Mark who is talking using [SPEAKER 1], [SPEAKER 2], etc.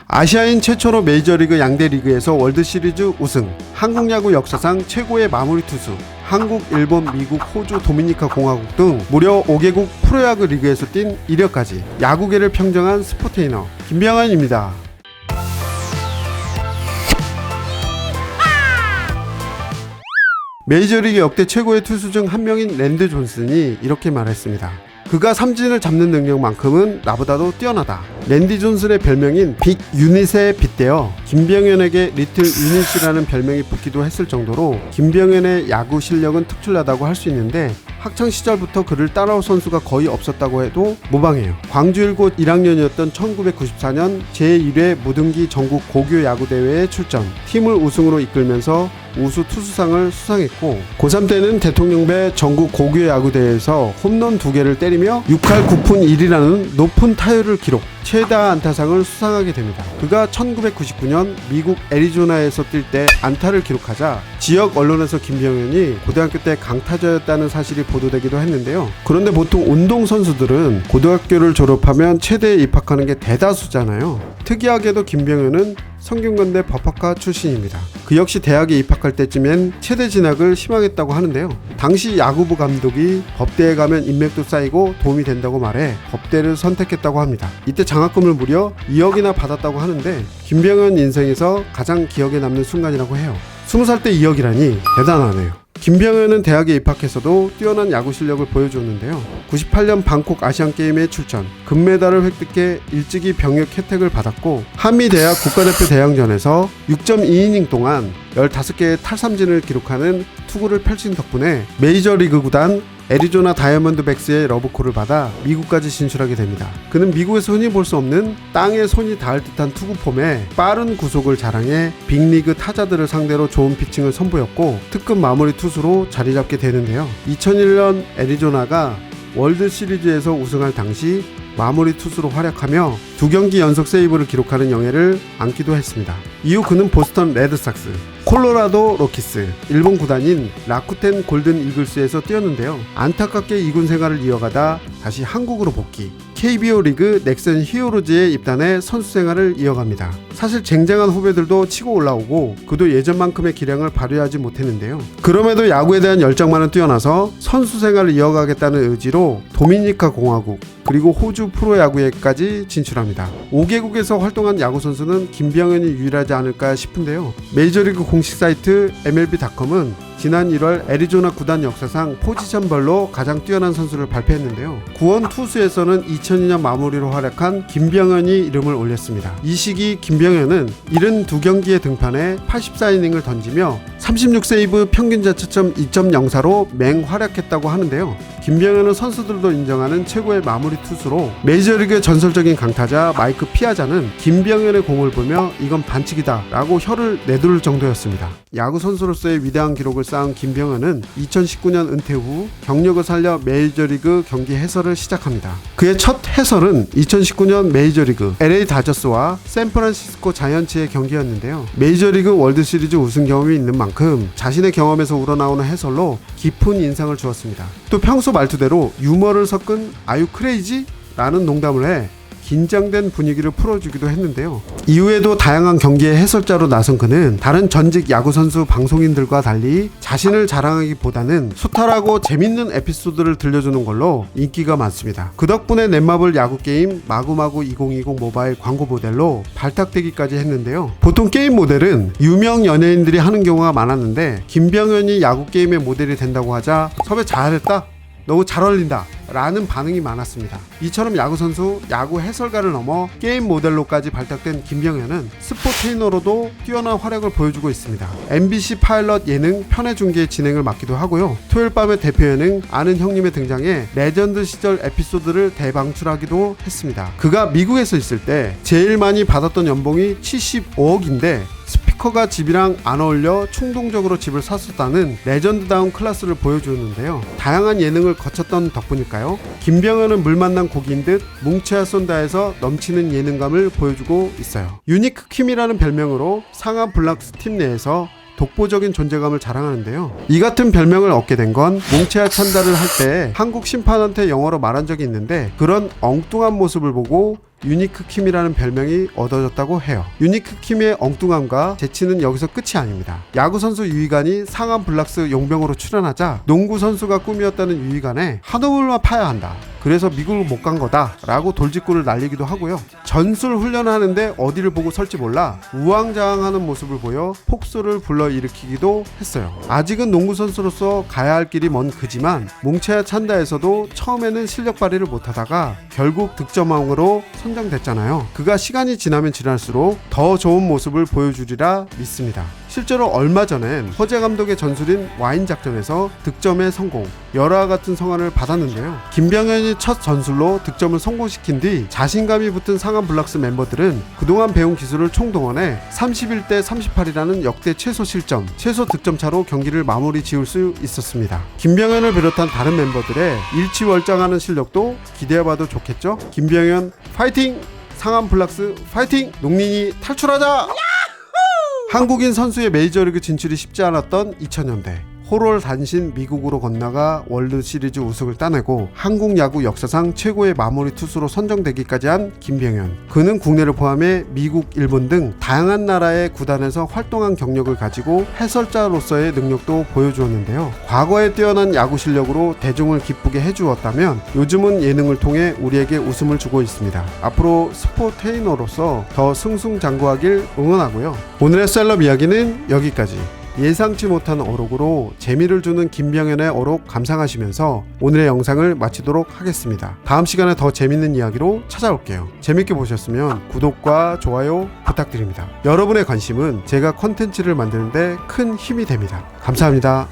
[SPEAKER 1] 아시아인 최초로 메이저리그 양대 리그에서 월드시리즈 우승, 한국 야구 역사상 최고의 마무리 투수, 한국, 일본, 미국, 호주, 도미니카 공화국 등 무려 5개국 프로야구 리그에서 뛴 이력까지 야구계를 평정한 스포테이너 김병현입니다. 메이저리그 역대 최고의 투수 중 한 명인 랜디 존슨이 이렇게 말했습니다. 그가 삼진을 잡는 능력만큼은 나보다도 뛰어나다. 랜디 존슨의 별명인 빅 유닛에 빗대어 김병현에게 리틀 유닛이라는 별명이 붙기도 했을 정도로 김병현의 야구 실력은 특출나다고 할 수 있는데 학창시절부터 그를 따라올 선수가 거의 없었다고 해도 무방해요. 광주일고 1학년이었던 1994년 제1회 무등기 전국 고교 야구대회에 출전, 팀을 우승으로 이끌면서 우수 투수상을 수상했고 고3 때는 대통령배 전국 고교 야구대회에서 홈런 2개를 때리며 6할 9푼 1이라는 높은 타율을 기록, 최다 안타상을 수상하게 됩니다. 그가 1999년 미국 애리조나에서 뛸 때 안타를 기록하자 지역 언론에서 김병현이 고등학교 때 강타자였다는 사실이 보도되기도 했는데요. 그런데 보통 운동선수들은 고등학교를 졸업하면 체대에 입학하는 게 대다수잖아요. 특이하게도 김병현은 성균관대 법학과 출신입니다. 그 역시 대학에 입학할 때쯤엔 체대 진학을 희망했다고 하는데요. 당시 야구부 감독이 법대에 가면 인맥도 쌓이고 도움이 된다고 말해 법대를 선택했다고 합니다. 이때 장학금을 무려 2억이나 받았다고 하는데 김병현 인생에서 가장 기억에 남는 순간이라고 해요. 20살 때 2억이라니 대단하네요. 김병현은 대학에 입학해서도 뛰어난 야구 실력을 보여줬는데요. 98년 방콕 아시안게임에 출전, 금메달을 획득해 일찍이 병역 혜택을 받았고 한미대학 국가대표 대항전에서 6.2이닝 동안 15개의 탈삼진을 기록하는 투구를 펼친 덕분에 메이저리그 구단 애리조나 다이아몬드백스의 러브콜을 받아 미국까지 진출하게 됩니다. 그는 미국에서 흔히 볼 수 없는 땅에 손이 닿을 듯한 투구폼에 빠른 구속을 자랑해 빅리그 타자들을 상대로 좋은 피칭을 선보였고 특급 마무리 투수로 자리 잡게 되는데요. 2001년 애리조나가 월드시리즈에서 우승할 당시 마무리 투수로 활약하며 2경기 연속 세이브를 기록하는 영예를 안기도 했습니다. 이후 그는 보스턴 레드삭스, 콜로라도 로키스, 일본 구단인 라쿠텐 골든 이글스에서 뛰었는데요. 안타깝게 이군 생활을 이어가다 다시 한국으로 복귀, KBO 리그 넥센 히어로즈에 입단해 선수 생활을 이어갑니다. 사실 쟁쟁한 후배들도 치고 올라오고 그도 예전만큼의 기량을 발휘하지 못했는데요. 그럼에도 야구에 대한 열정만은 뛰어나서 선수 생활을 이어가겠다는 의지로 도미니카 공화국 그리고 호주 프로야구에까지 진출합니다. 5개국에서 활동한 야구 선수는 김병현이 유일하지 않을까 싶은데요. 메이저리그 공식 사이트 MLB.com은 지난 1월 애리조나 구단 역사상 포지션별로 가장 뛰어난 선수를 발표했는데요. 구원 투수에서는 2002년 마무리로 활약한 김병현이 이름을 올렸습니다. 이 시기 김병현은 72경기에 등판해 84이닝을 던지며 36세이브 평균 자책점 2.04로 맹활약했다고 하는데요. 김병현은 선수들도 인정하는 최고의 마무리 투수로 메이저리그의 전설적인 강타자 마이크 피아자는 김병현의 공을 보며 이건 반칙이다 라고 혀를 내두를 정도였습니다. 야구 선수로서의 위대한 기록을 쌓은 김병현은 2019년 은퇴 후 경력을 살려 메이저리그 경기 해설을 시작합니다. 그의 첫 해설은 2019년 메이저리그 LA 다저스와 샌프란시스코 자이언츠의 경기였는데요. 메이저리그 월드시리즈 우승 경험이 있는 만큼 자신의 경험에서 우러나오는 해설로 깊은 인상을 주었습니다. 또 평소 말투대로 유머를 섞은 아유 크레이지? 라는 농담을 해 긴장된 분위기를 풀어주기도 했는데요. 이후에도 다양한 경기의 해설자로 나선 그는 다른 전직 야구선수 방송인들과 달리 자신을 자랑하기보다는 소탈하고 재밌는 에피소드를 들려주는 걸로 인기가 많습니다. 그 덕분에 넷마블 야구게임 마구마구 2020 모바일 광고 모델로 발탁되기까지 했는데요. 보통 게임 모델은 유명 연예인들이 하는 경우가 많았는데 김병현이 야구게임의 모델이 된다고 하자 섭외 잘했다, 너무 잘 어울린다 라는 반응이 많았습니다. 이처럼 야구선수, 야구 해설가를 넘어 게임 모델로까지 발탁된 김병현은 스포테이너로도 뛰어난 활약을 보여주고 있습니다. MBC 파일럿 예능 편의중계 진행을 맡기도 하고요. 토요일 밤의 대표 예능 아는 형님에 등장해 레전드 시절 에피소드를 대방출하기도 했습니다. 그가 미국에서 있을 때 제일 많이 받았던 연봉이 75억인데 스피커가 집이랑 안 어울려 충동적으로 집을 샀었다는 레전드다운 클래스를 보여주는데요. 다양한 예능을 거쳤던 덕분일까요? 김병현은 물 만난 고기인 듯 뭉쳐야 쏜다에서 넘치는 예능감을 보여주고 있어요. 유니크 킴이라는 별명으로 상암 블락스 팀 내에서 독보적인 존재감을 자랑하는데요. 이 같은 별명을 얻게 된 건 뭉쳐야 찬다를 할 때 한국 심판한테 영어로 말한 적이 있는데 그런 엉뚱한 모습을 보고 유니크킴이라는 별명이 얻어졌다고 해요. 유니크킴의 엉뚱함과 재치는 여기서 끝이 아닙니다. 야구선수 유희관이 상암 블락스 용병으로 출연하자 농구선수가 꿈이었다는 유희관에 한우물만 파야 한다, 그래서 미국을 못 간 거다 라고 돌직구를 날리기도 하고요. 전술 훈련하는데 어디를 보고 설지 몰라 우왕좌왕하는 모습을 보여 폭소를 불러일으키기도 했어요. 아직은 농구선수로서 가야 할 길이 먼 그지만 뭉쳐야 찬다에서도 처음에는 실력 발휘를 못하다가 결국 득점왕으로 선정됐잖아요. 그가 시간이 지나면 지날수록 더 좋은 모습을 보여주리라 믿습니다. 실제로 얼마 전엔 허재 감독의 전술인 와인 작전에서 득점에 성공, 열화와 같은 성안을 받았는데요. 김병현이 첫 전술로 득점을 성공시킨 뒤 자신감이 붙은 상암 블락스 멤버들은 그동안 배운 기술을 총동원해 31대 38이라는 역대 최소 실점, 최소 득점 차로 경기를 마무리 지을 수 있었습니다. 김병현을 비롯한 다른 멤버들의 일취월장하는 실력도 기대해봐도 좋겠죠? 김병현 파이팅! 상암 블락스 파이팅! 농린이 탈출하자! 한국인 선수의 메이저리그 진출이 쉽지 않았던 2000년대. 호롤 단신 미국으로 건너가 월드시리즈 우승을 따내고 한국 야구 역사상 최고의 마무리 투수로 선정되기까지 한 김병현. 그는 국내를 포함해 미국, 일본 등 다양한 나라의 구단에서 활동한 경력을 가지고 해설자로서의 능력도 보여주었는데요. 과거에 뛰어난 야구 실력으로 대중을 기쁘게 해주었다면 요즘은 예능을 통해 우리에게 웃음을 주고 있습니다. 앞으로 스포테이너로서 더 승승장구하길 응원하고요. 오늘의 셀럽 이야기는 여기까지. 예상치 못한 어록으로 재미를 주는 김병현의 어록 감상하시면서 오늘의 영상을 마치도록 하겠습니다. 다음 시간에 더 재밌는 이야기로 찾아올게요. 재밌게 보셨으면 구독과 좋아요 부탁드립니다. 여러분의 관심은 제가 컨텐츠를 만드는데 큰 힘이 됩니다. 감사합니다.